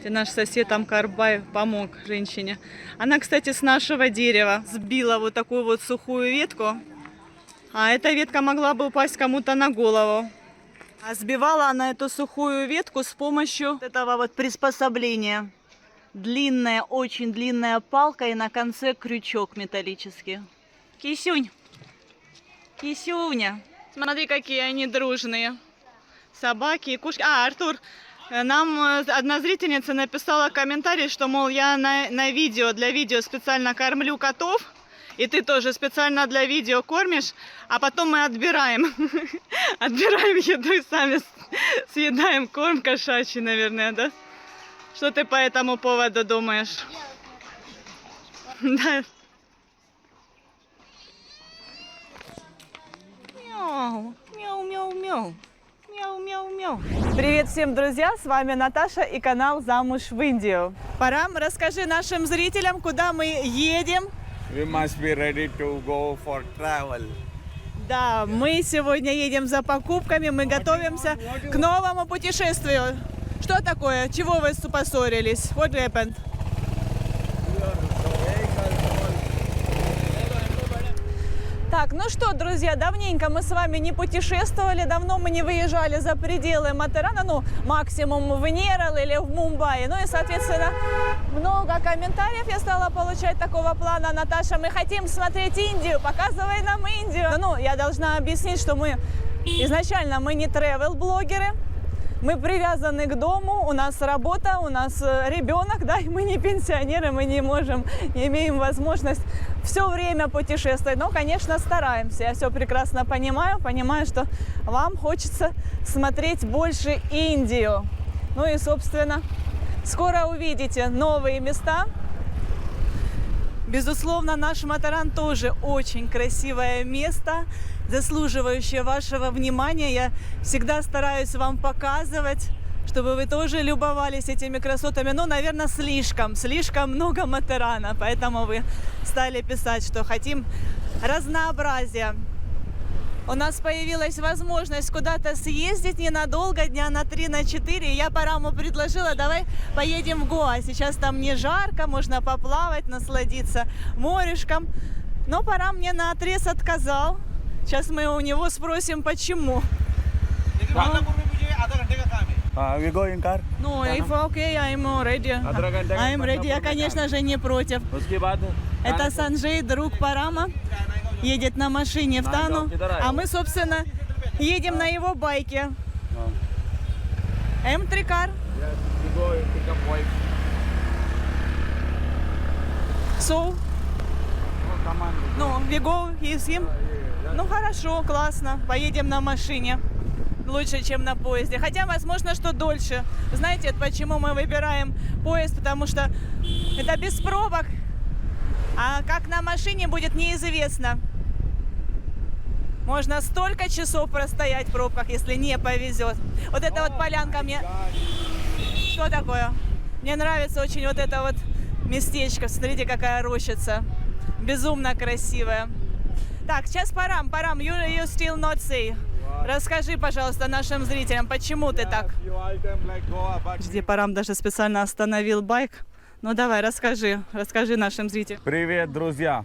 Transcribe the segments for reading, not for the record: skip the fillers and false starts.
Наш сосед Амкарбай помог женщине. Она, кстати, с нашего дерева сбила вот такую вот сухую ветку. А эта ветка могла бы упасть кому-то на голову. А сбивала она эту сухую ветку с помощью этого вот приспособления. Длинная, очень длинная палка и на конце крючок металлический. Кисюнь! Кисюня! Смотри, какие они дружные. Собаки и кошки. Артур, нам одна зрительница написала комментарий, что, мол, я на видео, для видео специально кормлю котов, и ты тоже специально для видео кормишь, а потом мы отбираем. Отбираем еду и сами съедаем корм кошачий, наверное, да? Что ты по этому поводу думаешь? Да. Мяу, мяу, мяу, мяу. Мяу-мяу-мяу. Привет всем, друзья! С вами Наташа и канал «Замуж в Индию». Парам, расскажи нашим зрителям, куда мы едем. We must be ready to go for travel. Да, мы сегодня едем за покупками, мы готовимся к новому путешествию. Что такое? Чего вы поссорились? What happened? Так, ну что, друзья, давненько мы с вами не путешествовали, давно мы не выезжали за пределы Матерана, ну, максимум в Нерал или в Мумбаи. Ну и, соответственно, много комментариев я стала получать такого плана. Наташа, мы хотим смотреть Индию, показывай нам Индию. Ну, я должна объяснить, что мы изначально не travel-блогеры. Мы привязаны к дому, у нас работа, у нас ребенок, да, и мы не пенсионеры, мы не можем, не имеем возможность все время путешествовать. Но, конечно, стараемся. Я все прекрасно понимаю, что вам хочется смотреть больше Индию. Ну и, собственно, скоро увидите новые места. Безусловно, наш Матаран тоже очень красивое место, заслуживающее вашего внимания. Я всегда стараюсь вам показывать, чтобы вы тоже любовались этими красотами. Но, наверное, слишком много Матарана, поэтому вы стали писать, что хотим разнообразия. У нас появилась возможность куда-то съездить ненадолго, дня на 3-4. Я Параму предложила, давай поедем в Гоа. Сейчас там не жарко, можно поплавать, насладиться морешком. Но Парам мне наотрез отказал. Сейчас мы у него спросим, почему. We go in car. Ну, if okay, I'm ready. I'm ready. Я, конечно же, не против. Это Санджей, друг Парама, едет на машине в Тану, а мы, собственно, едем на его байке. М3 кар. So, ну, we go with him. Ну, хорошо, классно, поедем на машине. Лучше, чем на поезде. Хотя, возможно, что дольше. Знаете, почему мы выбираем поезд? Потому что это без пробок. А как на машине будет, неизвестно. Можно столько часов простоять в пробках, если не повезет. Вот эта вот полянка мне... Что такое? Мне нравится очень вот это вот местечко. Смотрите, какая рощица. Безумно красивая. Так, сейчас Парам, you still not say. Расскажи, пожалуйста, нашим зрителям, почему ты так? Где Парам даже специально остановил байк. Ну давай, расскажи нашим зрителям. Привет, друзья!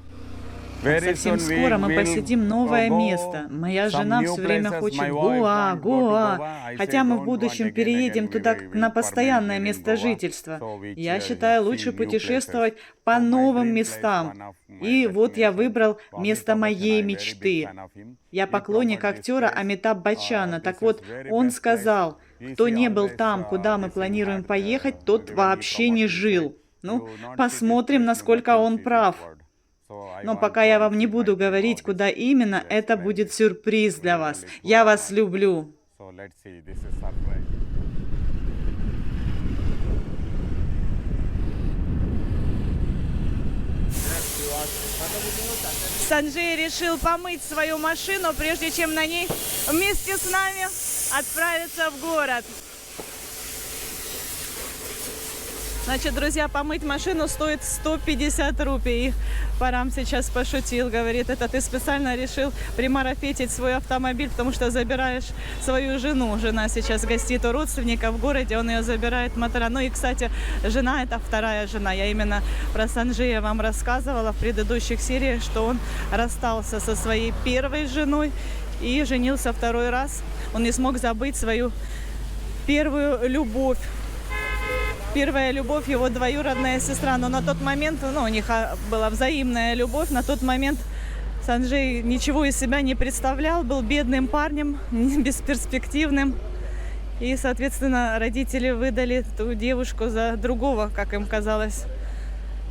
Совсем скоро мы посетим новое место. Моя жена все время хочет Гоа. Хотя мы в будущем переедем туда на постоянное место жительства. Я считаю, лучше путешествовать по новым местам. И вот я выбрал место моей мечты. Я поклонник актера Амитаб Баччана. Так вот, он сказал, кто не был там, куда мы планируем поехать, тот вообще не жил. Ну, посмотрим, насколько он прав. Но пока я вам не буду говорить, куда именно, это будет сюрприз для вас. Я вас люблю. Санджей решил помыть свою машину, прежде чем на ней вместе с нами отправиться в город. Значит, друзья, помыть машину стоит 150 рупий. Парам сейчас пошутил, говорит, это ты специально решил примарафетить свой автомобиль, потому что забираешь свою жену. Жена сейчас гостит у родственников в городе, он ее забирает в Матаран. Ну и, кстати, жена – это вторая жена. Я именно про Санджея вам рассказывала в предыдущих сериях, что он расстался со своей первой женой и женился второй раз. Он не смог забыть свою первую любовь. Первая любовь его двоюродная сестра. Но на тот момент, у них была взаимная любовь. На тот момент Санджей ничего из себя не представлял, был бедным парнем, бесперспективным. И, соответственно, родители выдали ту девушку за другого, как им казалось,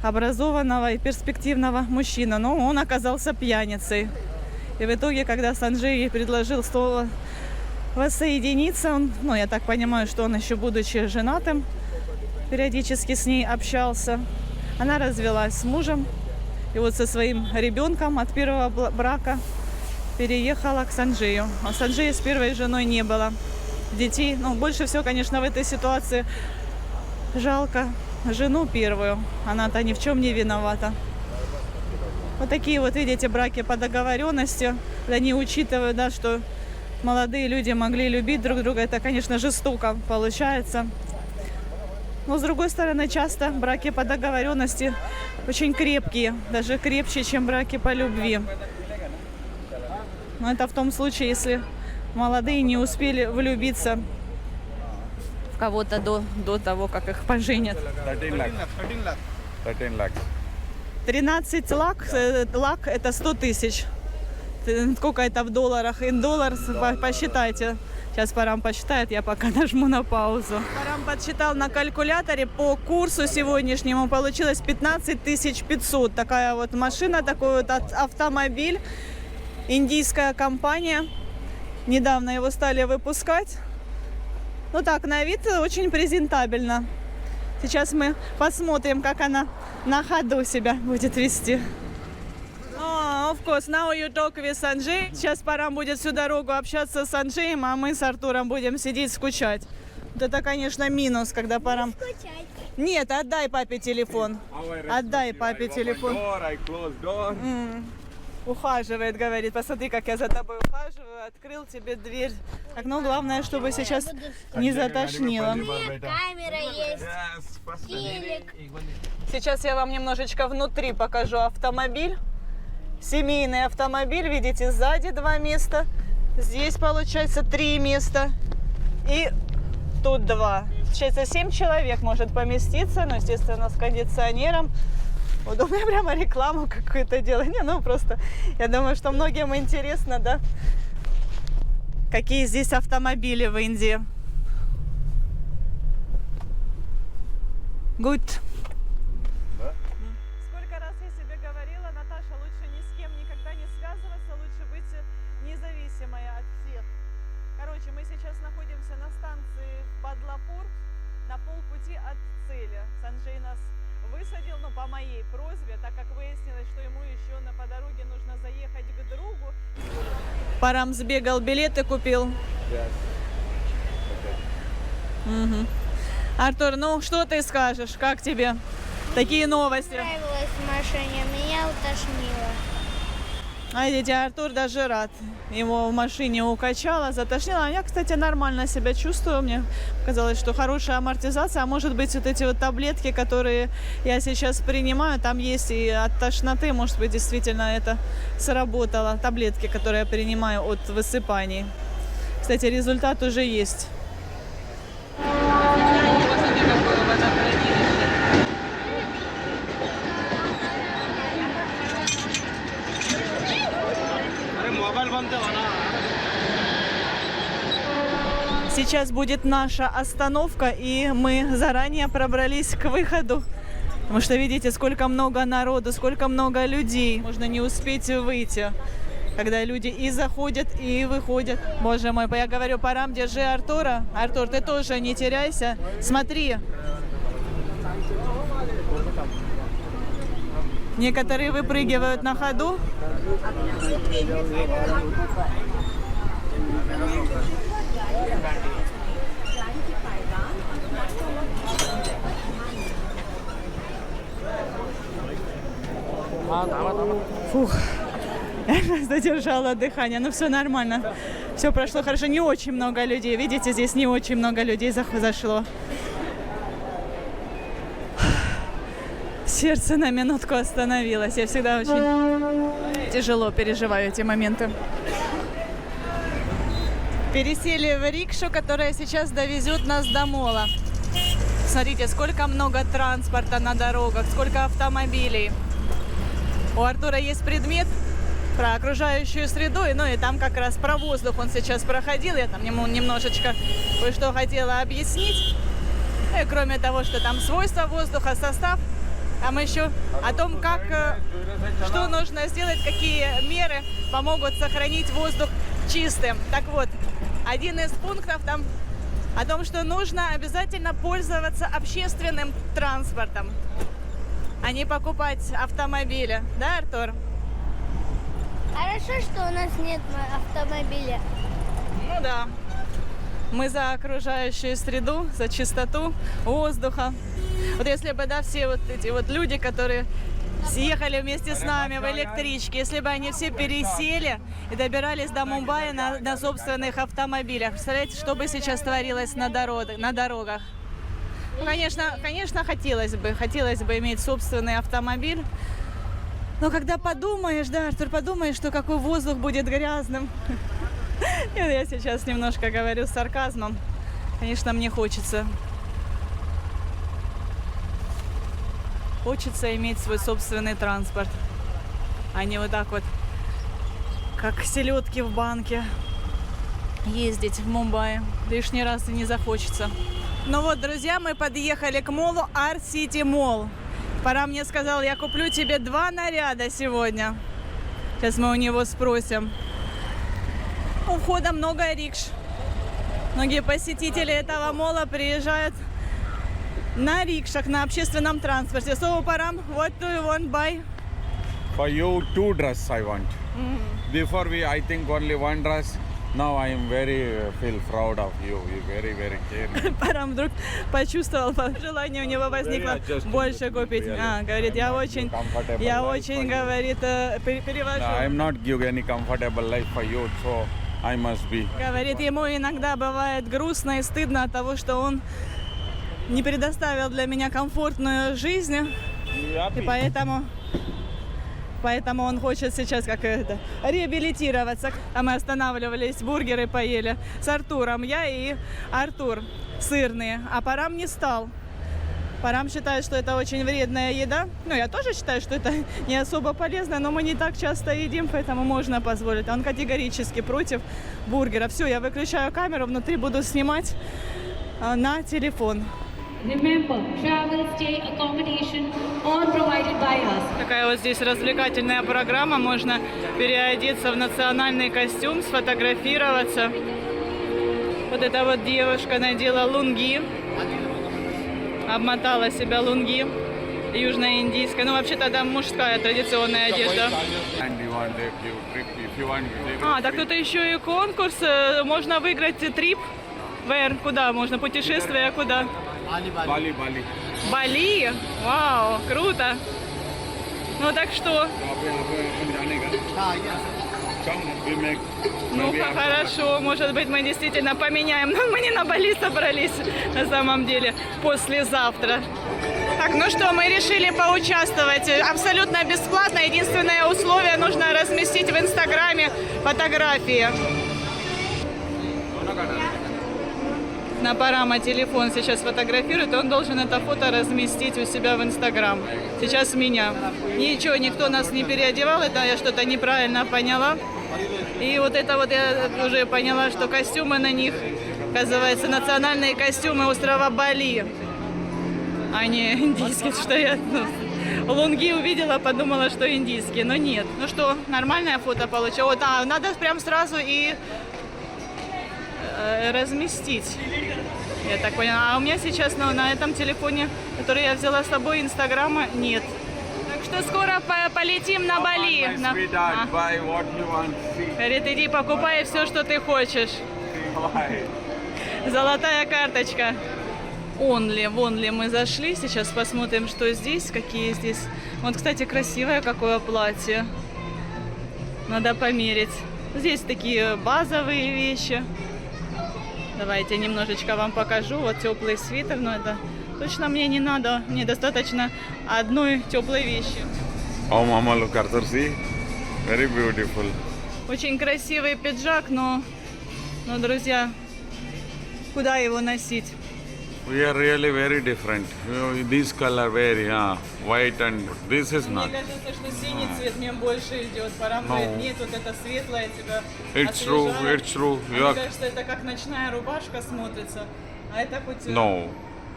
образованного и перспективного мужчину. Но он оказался пьяницей. И в итоге, когда Санджей ей предложил снова воссоединиться, он, я так понимаю, что он еще будучи женатым, периодически с ней общался. Она развелась с мужем. И вот со своим ребенком от первого брака переехала к Санджею. А Санджея с первой женой не было детей. Больше всего, конечно, в этой ситуации жалко жену первую. Она-то ни в чем не виновата. Вот такие вот, видите, браки по договоренности. Они учитывают, что молодые люди могли любить друг друга. Это, конечно, жестоко получается. Но, с другой стороны, часто браки по договоренности очень крепкие, даже крепче, чем браки по любви. Но это в том случае, если молодые не успели влюбиться в кого-то до того, как их поженят. 13 лак – это 100 тысяч. Сколько это в долларах? Доллар посчитайте. Сейчас Парам посчитает, я пока нажму на паузу. Парам подсчитал на калькуляторе по курсу сегодняшнему. Получилось 15 500. Такая вот машина, такой вот автомобиль. Индийская компания. Недавно его стали выпускать. Так, на вид очень презентабельно. Сейчас мы посмотрим, как она на ходу себя будет вести. Of course, now you talk with Санджей. Сейчас Парам будет всю дорогу общаться с Санджеем, а мы с Артуром будем сидеть скучать. Вот это, конечно, минус, когда Парам... Нет, отдай папе телефон. Отдай папе телефон. Ухаживает, говорит. Посмотри, как я за тобой ухаживаю. Открыл тебе дверь. Так, главное, чтобы сейчас не затошнило. Камера есть, телек. Сейчас я вам немножечко внутри покажу автомобиль. Семейный автомобиль, видите, сзади 2 места, здесь получается 3 места и тут 2. Получается 7 человек может поместиться, естественно, с кондиционером. Удобно, я прямо рекламу какую-то делаю. Просто я думаю, что многим интересно, да, какие здесь автомобили в Индии. Good. На полпути от цели. Санджей нас высадил, по моей просьбе, так как выяснилось, что ему еще по дороге нужно заехать к другу. Парам сбегал, билеты купил. Угу. Артур, что ты скажешь? Как тебе такие новости? Нравилось в машине, меня утошнило. А видите, Артур даже рад. Его в машине укачало, затошнило. А я, кстати, нормально себя чувствую. Мне показалось, что хорошая амортизация. А может быть, вот эти вот таблетки, которые я сейчас принимаю, там есть и от тошноты. Может быть, действительно это сработало. Таблетки, которые я принимаю от высыпаний. Кстати, результат уже есть. Сейчас будет наша остановка, и мы заранее пробрались к выходу. Потому что видите, сколько много народу, сколько много людей. Можно не успеть выйти, когда люди и заходят, и выходят. Боже мой, я говорю, Парам, держи Артура. Артур, ты тоже не теряйся. Смотри. Некоторые выпрыгивают на ходу. Фух. Я задержала дыхание. Ну, все нормально. Все прошло хорошо. Не очень много людей. Видите, здесь не очень много людей зашло. Сердце на минутку остановилось. Я всегда очень тяжело переживаю эти моменты. Пересели в рикшу, которая сейчас довезет нас до мола. Смотрите, сколько много транспорта на дорогах, сколько автомобилей. У Артура есть предмет про окружающую среду, ну и там как раз про воздух он сейчас проходил. Я там ему немножечко кое-что хотела объяснить. И кроме того, что там свойства воздуха, состав, там еще о том, что нужно сделать, какие меры помогут сохранить воздух чистым. Так вот, один из пунктов там о том, что нужно обязательно пользоваться общественным транспортом, а не покупать автомобили. Да, Артур? Хорошо, что у нас нет автомобиля. Ну да. Мы за окружающую среду, за чистоту воздуха. Вот если бы, да, все вот эти вот люди, которые съехали вместе с нами в электричке, если бы они все пересели и добирались до Мумбаи на собственных автомобилях, представляете, что бы сейчас творилось на дорогах? Ну, конечно, хотелось бы иметь собственный автомобиль. Но когда подумаешь, да, Артур, подумаешь, что какой воздух будет грязным. Я сейчас немножко говорю с сарказмом. Конечно, мне хочется иметь свой собственный транспорт, а не вот так вот, как селедки в банке, ездить в Мумбаи. Лишний раз и не захочется. Ну вот, друзья, мы подъехали к молу Art City Mall. Пора мне сказал, я куплю тебе 2 наряда сегодня. Сейчас мы у него спросим. У входа много рикш. Многие посетители этого мола приезжают на рикшах, на общественном транспорте. So, Param, what do you want buy? For you, 2 dress I want. Before I think only 1 dress. Now I am feel proud of you. You very caring. Парам вдруг почувствовал, желание у него возникло больше купить. Говорит, я очень, говорит, перевожу. I am not give any comfortable life for you, so I must be. Говорит, ему иногда бывает грустно и стыдно от того, что он не предоставил для меня комфортную жизнь, и поэтому он хочет сейчас реабилитироваться. А мы останавливались, бургеры поели с Артуром, я и Артур, сырные, а Парам не стал. Парам считает, что это очень вредная еда. Ну, я тоже считаю, что это не особо полезно, но мы не так часто едим, поэтому можно позволить. Он категорически против бургера. Все, я выключаю камеру, внутри буду снимать на телефон. Remember, travel, stay, accommodation, all provided by us. Такая вот здесь развлекательная программа. Можно переодеться в национальный костюм, сфотографироваться. Вот эта вот девушка надела лунги. Обмотала себя лунги. Южноиндийская. Ну, вообще-то там мужская традиционная одежда. Так тут еще и конкурс. Можно выиграть трип. Куда можно? Путешествие куда? Бали. Бали? Вау, круто. Ну так что? Ну хорошо, может быть мы действительно поменяем. Но мы не на Бали собрались на самом деле послезавтра. Так, ну что, мы решили поучаствовать абсолютно бесплатно. Единственное условие, нужно разместить в Инстаграме фотографии. На Парама телефон сейчас фотографирует, он должен это фото разместить у себя в Инстаграм. Сейчас меня. Ничего, никто нас не переодевал, это я что-то неправильно поняла. И вот это вот я уже поняла, что костюмы на них, оказывается, национальные костюмы острова Бали, а не индийские, что я лунги увидела, подумала, что индийские, но нет. Ну что, нормальное фото получилось. Надо прям сразу и разместить. Я так поняла. А у меня сейчас на этом телефоне, который я взяла с собой, Инстаграма нет. Так что скоро полетим на Бали. Говорит, иди покупай все, что ты хочешь. Золотая карточка. Only. В Only мы зашли. Сейчас посмотрим, что здесь, какие здесь. Вот, кстати, красивое какое платье. Надо померить. Здесь такие базовые вещи. Давайте немножечко вам покажу. Вот теплый свитер, но это точно мне не надо. Мне достаточно одной теплой вещи. Oh, Mama, look, Arthur, see? Very beautiful. Очень красивый пиджак, но, друзья, куда его носить? We are really very different. You know, this color very, white and this is not. Мне кажется, что синий цвет мне больше идет. Парам говорит, нет, вот это светлое тебя It's true, освежает. it's true. Мне You are... кажется, это как ночная рубашка смотрится, а это хоть No,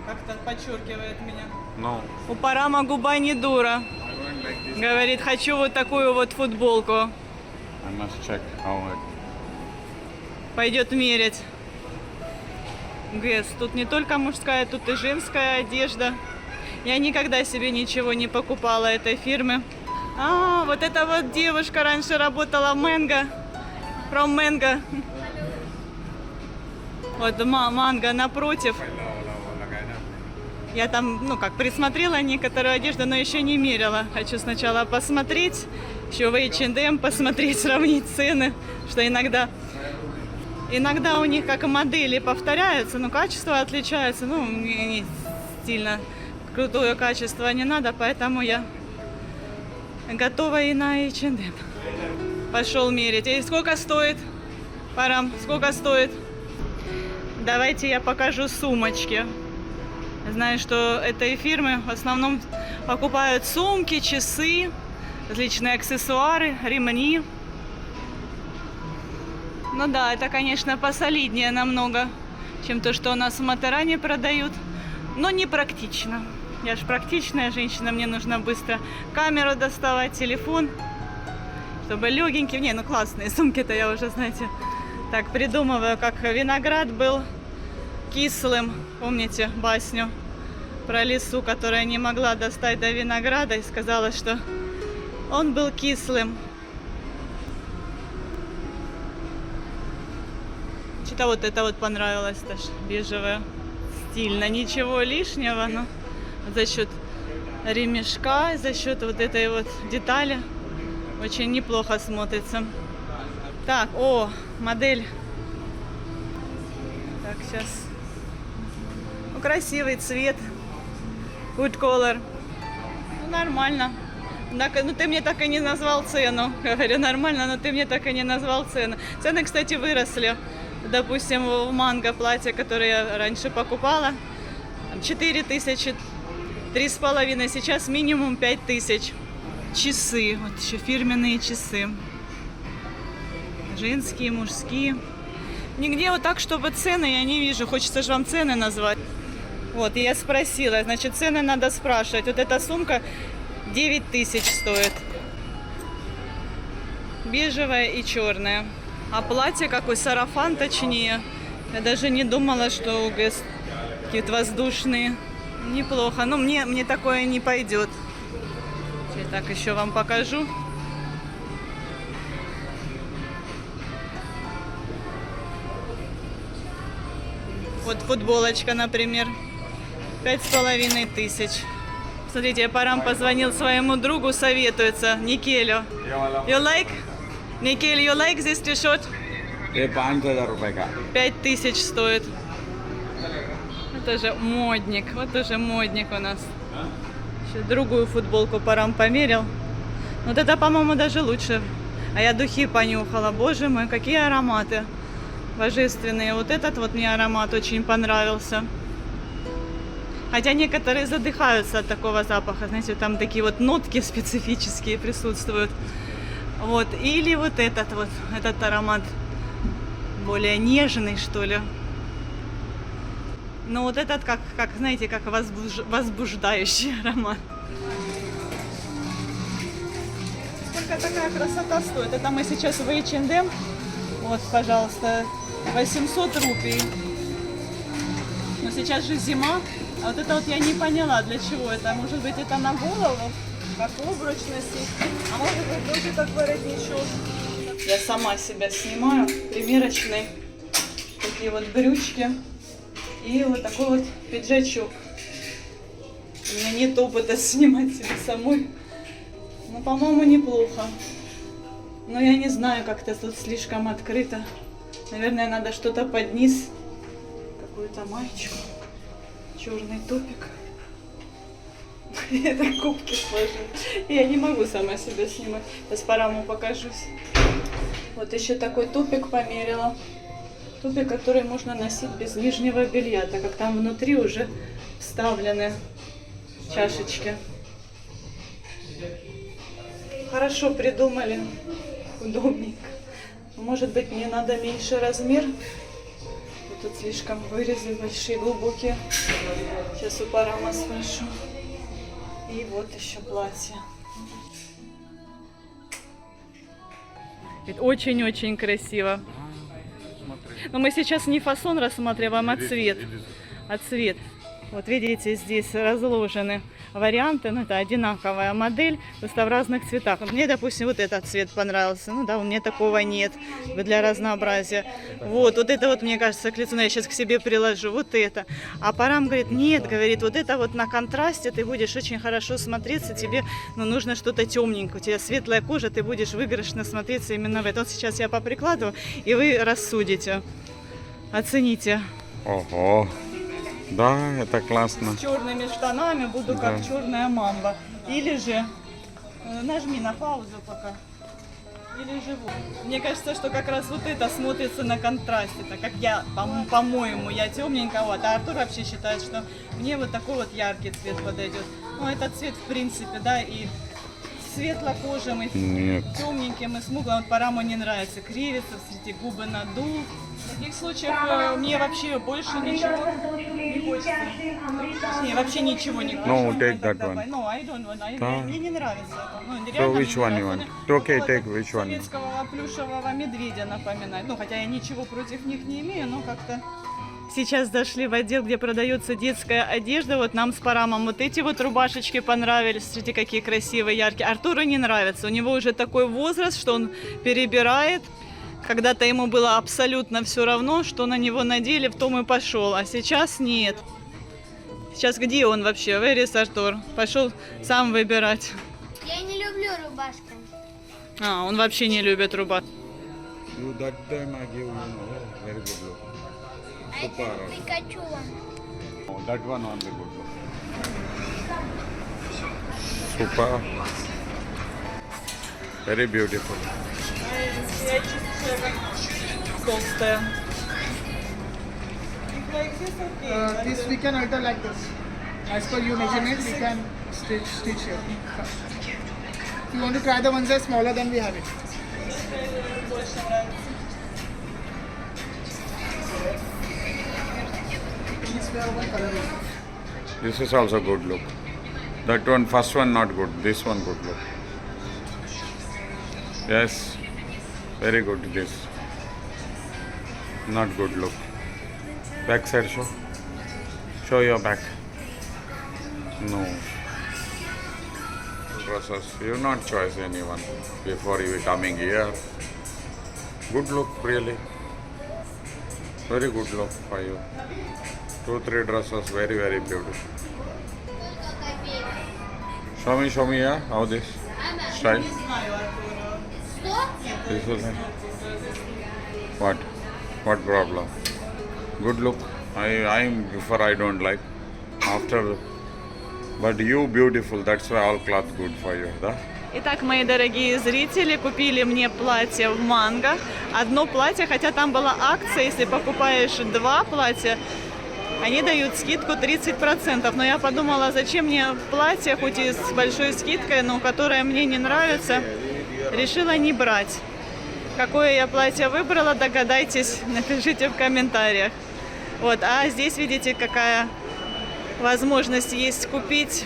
как-то подчеркивает меня. no. У Парама губа не дура. I want like this. Говорит, хочу вот такую вот футболку. I must check how it. Пойдет мерять. Гэс, тут не только мужская, тут и женская одежда. Я никогда себе ничего не покупала этой фирмы. А, вот эта вот девушка раньше работала в Mango. From Mango. Вот Манго напротив. Я там, присмотрела некоторую одежду, но еще не мерила. Хочу сначала посмотреть, еще в H&M посмотреть, сравнить цены, что иногда у них как модели повторяются, но качество отличается. Не сильно крутое качество не надо, поэтому я готова и на H&M. Пошел мерить. И сколько стоит? Парам, сколько стоит? Давайте я покажу сумочки. Знаю, что этой фирмы в основном покупают сумки, часы, различные аксессуары, ремни. Ну да, это, конечно, посолиднее намного, чем то, что у нас в Матеране продают, но не практично. Я же практичная женщина, мне нужно быстро камеру доставать, телефон, чтобы легенький. Классные сумки-то я уже, знаете, так придумываю, как виноград был кислым. Помните басню про лису, которая не могла достать до винограда и сказала, что он был кислым. Что-то вот это вот понравилось тоже, бежевое, стильно, ничего лишнего, но за счет ремешка, за счет вот этой вот детали очень неплохо смотрится. Так, модель. Так, сейчас. Красивый цвет. Good color. Нормально. Ты мне так и не назвал цену. Говорю, нормально, но ты мне так и не назвал цену. Цены, кстати, выросли. Допустим, в Манго платье, которое я раньше покупала, 4 тысячи, 3,5, сейчас минимум 5 тысяч. Часы, вот еще фирменные часы. Женские, мужские. Нигде вот так, чтобы цены я не вижу. Хочется же вам цены назвать. Вот, и я спросила, значит, цены надо спрашивать. Вот эта сумка 9 тысяч стоит. Бежевая и черная. А платье, какой сарафан, точнее. Я даже не думала, что у Гэс какие-то воздушные. Неплохо. Но мне такое не пойдет. Сейчас так еще вам покажу. Вот футболочка, например. 5,5 тысяч. Смотрите, я Парам позвонил своему другу, советуется, Никелю. You like? Никель, you like this t-shirt? ये 5,000 रुपए का 5 тысяч стоит. Это же модник. Вот уже модник у нас. Еще другую футболку Парам померил. Вот это, по-моему, даже лучше. А я духи понюхала. Боже мой, какие ароматы. Божественные. Вот этот вот мне аромат очень понравился. Хотя некоторые задыхаются от такого запаха. Знаете, там такие вот нотки специфические присутствуют. Вот. Или вот этот аромат более нежный, что ли. Но вот этот, как знаете, как возбуждающий аромат. Сколько такая красота стоит? Это мы сейчас в H&M. Вот, пожалуйста, 800 рупий. Но сейчас же зима. А вот это вот я не поняла, для чего это. Может быть, это на голову, как обруч носить. А может быть, тоже как воротничок. Я сама себя снимаю. Примерочные такие вот брючки. И вот такой вот пиджачок. У меня нет опыта снимать себе самой. Но, по-моему, неплохо. Но я не знаю, как-то тут слишком открыто. Наверное, надо что-то под низ. Какую-то маечку. Черный топик. Это кубки сложить. Я не могу сама себя снимать. Сейчас Параму покажусь. Вот еще такой топик померила. Топик, который можно носить без нижнего белья, так как там внутри уже вставлены чашечки. Хорошо придумали. Удобненько. Может быть, мне надо меньше размер. Вот тут слишком вырезы большие, глубокие. Сейчас у Парама спрошу. И вот еще платье. Очень-очень красиво. Но мы сейчас не фасон рассматриваем, а цвет. А цвет. Вот видите, здесь разложены варианты, ну это одинаковая модель, просто в разных цветах. Мне, допустим, вот этот цвет понравился, ну да, у меня такого нет, для разнообразия. Вот это вот, мне кажется, к лицу, я сейчас к себе приложу, вот это. А Парам говорит, нет, говорит, вот это вот на контрасте ты будешь очень хорошо смотреться, тебе нужно что-то темненькое, у тебя светлая кожа, ты будешь выигрышно смотреться именно в этом. Вот сейчас я поприкладываю, и вы рассудите, оцените. Ого. Да, это классно. С черными штанами буду как черная мамба. Или же нажми на паузу пока. Или же вот. Мне кажется, что как раз вот это смотрится на контрасте, так как я, по-моему, я темненького, а Артур вообще считает, что мне вот такой вот яркий цвет подойдет. Ну, этот цвет, в принципе, да, и светлокожим, и темненьким, и смуглым. Вот Параму не нравится. Кривится, среди губы надул. В таких случаях мне вообще больше ничего не хочется. Не, вообще ничего не хочется. No, take that one. No, I don't want. Мне не нравится это. Ну, So which one you want? Okay, take which one? Советского плюшевого медведя напоминает. Ну, хотя я ничего против них не имею, но как-то... Сейчас зашли в отдел, где продается детская одежда. Вот нам с Парамом вот эти вот рубашечки понравились. Смотрите, какие красивые, яркие. Артуру не нравится. У него уже такой возраст, что он перебирает. Когда-то ему было абсолютно все равно, что на него надели, в том и пошел. А сейчас нет. Сейчас где он вообще? Where is Артур? Пошел сам выбирать. Я не люблю рубашки. А, он вообще не любит рубашки. That time I give you very good look. А это Пикачу. Oh, that one only good look. Super. Very beautiful. Толстая. This we can alter like this. As per your measurement, we can stitch here. If you want to try the ones that are smaller, then we have it. These we have one color. This is also good look. That one, first one not good. This one good look. Yes, very good this. Not good look. Back side show. Show your back. No. Dresses. You not choose anyone before you coming here. Good look really. Very good look for you. 2-3 dresses very very beautiful. Show me here how this style. This is what problem? Good look. I before I don't like. After, but you beautiful. That's why all cloth good for you, да? Итак, мои дорогие зрители, купили мне платье в Манго. Одно платье, хотя там была акция, если покупаешь 2 платья, они дают скидку 30%. Но я подумала, зачем мне платье, хоть и с большой скидкой, но которое мне не нравится, решила не брать. Какое я платье выбрала, догадайтесь, напишите в комментариях. Вот, а здесь видите, какая возможность есть купить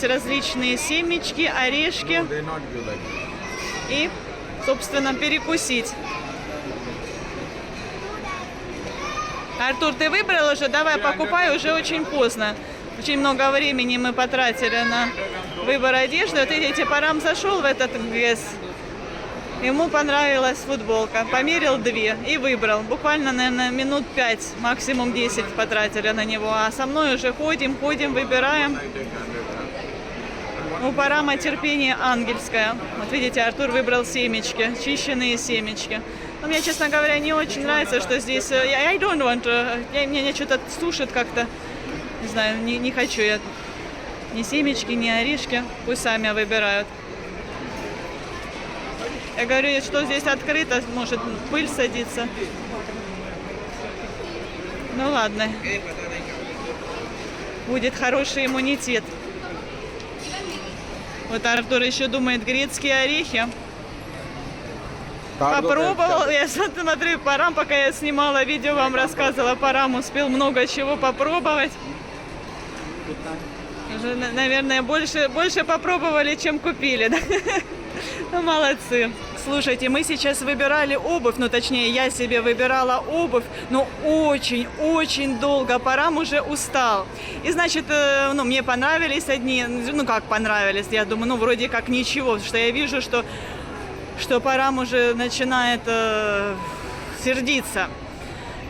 различные семечки, орешки и, собственно, перекусить. Артур, ты выбрал уже? Давай, покупай, уже очень поздно. Очень много времени мы потратили на выбор одежды. Вот видите, Парам зашел в этот ГЭС. Ему понравилась футболка. Померил 2 и выбрал. Буквально, наверное, минут 5, максимум 10 потратили на него. А со мной уже ходим, выбираем. У Парама терпение ангельское. Вот видите, Артур выбрал семечки, чищенные семечки. Но мне, честно говоря, не очень нравится, что здесь... I don't want to... Меня что-то сушит как-то. Не знаю, не хочу я ни семечки, ни орешки. Пусть сами выбирают. Я говорю, что здесь открыто, может пыль садится. Ну ладно. Будет хороший иммунитет. Вот Артур еще думает, грецкие орехи. Попробовал, я смотрю, Парам, пока я снимала видео, вам рассказывала, Парам успел много чего попробовать. Уже, наверное, больше попробовали, чем купили. Да? Ну, молодцы. Слушайте, мы сейчас выбирали обувь, ну, точнее, я себе выбирала обувь, но очень долго, Парам уже устал. И, значит, ну, мне понравились одни, ну, как понравились, я думаю, ну, вроде как ничего, потому что я вижу, что Парам уже начинает сердиться.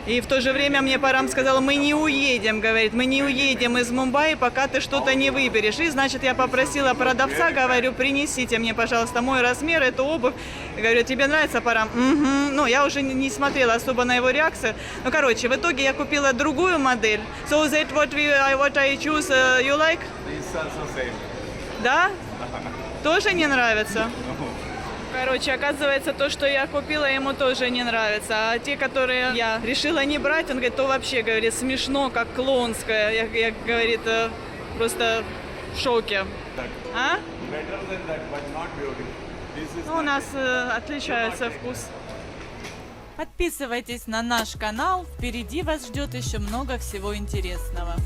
И в то же время мне Парам сказал, мы не уедем, говорит, мы не уедем из Мумбаи, пока ты что-то не выберешь. И, значит, я попросила продавца, говорю, принесите мне, пожалуйста, мой размер, эту обувь. Я говорю, тебе нравится, Парам? Угу. Ну, я уже не смотрела особо на его реакцию. Ну, короче, в итоге я купила другую модель. So that what I choose, you like? These also same. Да? Тоже не нравится? Короче, оказывается, то, что я купила, ему тоже не нравится. А те, которые я решила не брать, он говорит, то вообще, говорит, смешно, как клоунское. Я говорит, просто в шоке. А? Better than that, but not beauty. This is Ну, у нас отличается вкус. Подписывайтесь на наш канал. Впереди вас ждет еще много всего интересного.